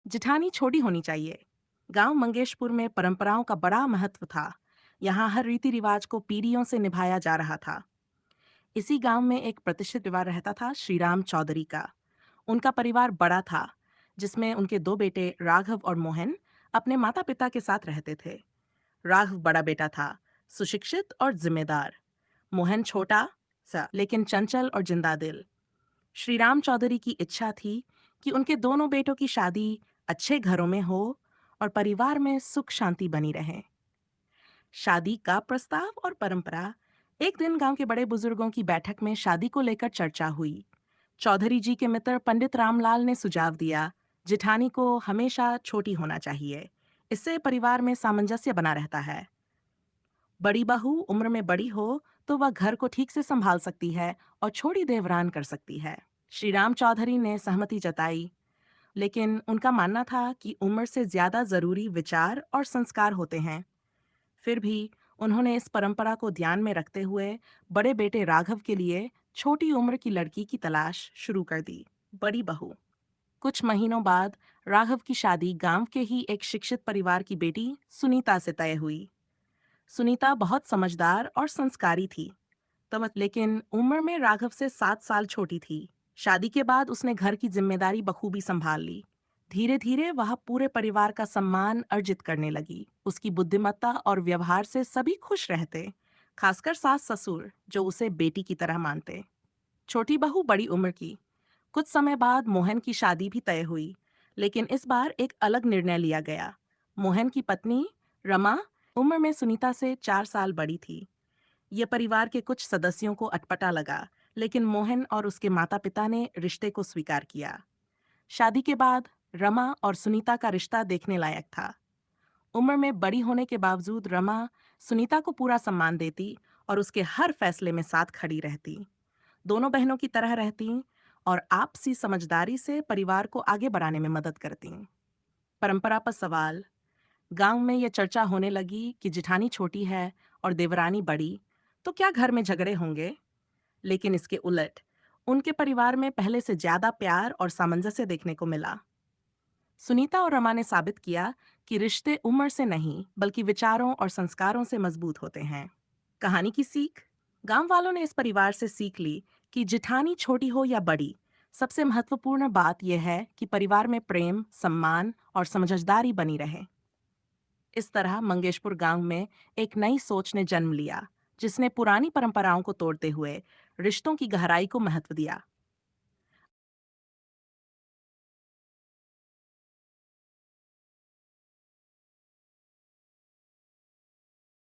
जिठानी छोटी होनी चाहिए। गांव मंगेशपुर में परंपराओं का बड़ा महत्व था। यहाँ हर रीति रिवाज को पीढ़ियों से निभाया जा रहा था। इसी गांव में एक प्रतिष्ठित परिवार रहता था, श्रीराम चौधरी का। उनका परिवार बड़ा था, जिसमें उनके दो बेटे राघव और मोहन अपने माता पिता के साथ रहते थे। राघव बड़ा बेटा था, सुशिक्षित और जिम्मेदार। मोहन छोटा सा लेकिन चंचल और जिंदा दिल। श्रीराम चौधरी की इच्छा थी कि उनके दोनों बेटों की शादी अच्छे घरों में हो और परिवार में सुख शांति बनी रहे। शादी का प्रस्ताव और परंपरा। एक दिन गांव के बड़े बुजुर्गों की बैठक में शादी को लेकर चर्चा हुई। चौधरी जी के मित्र पंडित रामलाल ने सुझाव दिया, जिठानी को हमेशा छोटी होना चाहिए। इससे परिवार में सामंजस्य बना रहता है। बड़ी बहू उम्र में बड़ी हो तो वह घर को ठीक से संभाल सकती है और छोटी देवरान कर सकती है। श्री राम चौधरी ने सहमति जताई, लेकिन उनका मानना था कि उम्र से ज्यादा जरूरी विचार और संस्कार होते हैं। फिर भी उन्होंने इस परंपरा को ध्यान में रखते हुए बड़े बेटे राघव के लिए छोटी उम्र की लड़की की तलाश शुरू कर दी। बड़ी बहू। कुछ महीनों बाद राघव की शादी गांव के ही एक शिक्षित परिवार की बेटी सुनीता से तय हुई। सुनीता बहुत समझदार और संस्कारी थी, लेकिन उम्र में राघव से 7 साल छोटी थी। शादी के बाद उसने घर की जिम्मेदारी बखूबी संभाल ली। धीरे धीरे वह पूरे परिवार का सम्मान अर्जित करने लगी। उसकी बुद्धिमत्ता और व्यवहार से सभी खुश रहते, खासकर सास ससुर जो उसे बेटी की तरह मानते। छोटी बहू बड़ी उम्र की। कुछ समय बाद मोहन की शादी भी तय हुई, लेकिन इस बार एक अलग निर्णय लिया गया। मोहन की पत्नी रमा उम्र में सुनीता से 4 साल बड़ी थी। ये परिवार के कुछ सदस्यों को अटपटा लगा, लेकिन मोहन और उसके माता पिता ने रिश्ते को स्वीकार किया। शादी के बाद रमा और सुनीता का रिश्ता देखने लायक था। उम्र में बड़ी होने के बावजूद रमा सुनीता को पूरा सम्मान देती और उसके हर फैसले में साथ खड़ी रहती। दोनों बहनों की तरह रहती और आपसी समझदारी से परिवार को आगे बढ़ाने में मदद करती। परंपरा पर सवाल। गांव में यह चर्चा होने लगी कि जिठानी छोटी है और देवरानी बड़ी, तो क्या घर में झगड़े होंगे? लेकिन इसके उलट उनके परिवार में पहले से ज्यादा प्यार और सामंजस्य देखने को मिला। सुनीता और रमा ने साबित किया कि रिश्ते उम्र से नहीं बल्कि विचारों और संस्कारों से मजबूत होते हैं। कहानी की सीख। गांव वालों ने इस परिवार से सीख ली कि जिठानी छोटी हो या बड़ी, सबसे महत्वपूर्ण बात यह है कि परिवार में प्रेम, सम्मान और समझदारी बनी रहे। इस तरह मंगेशपुर गांव में एक नई सोच ने जन्म लिया, जिसने पुरानी परंपराओं को तोड़ते हुए रिश्तों की गहराई को महत्व दिया।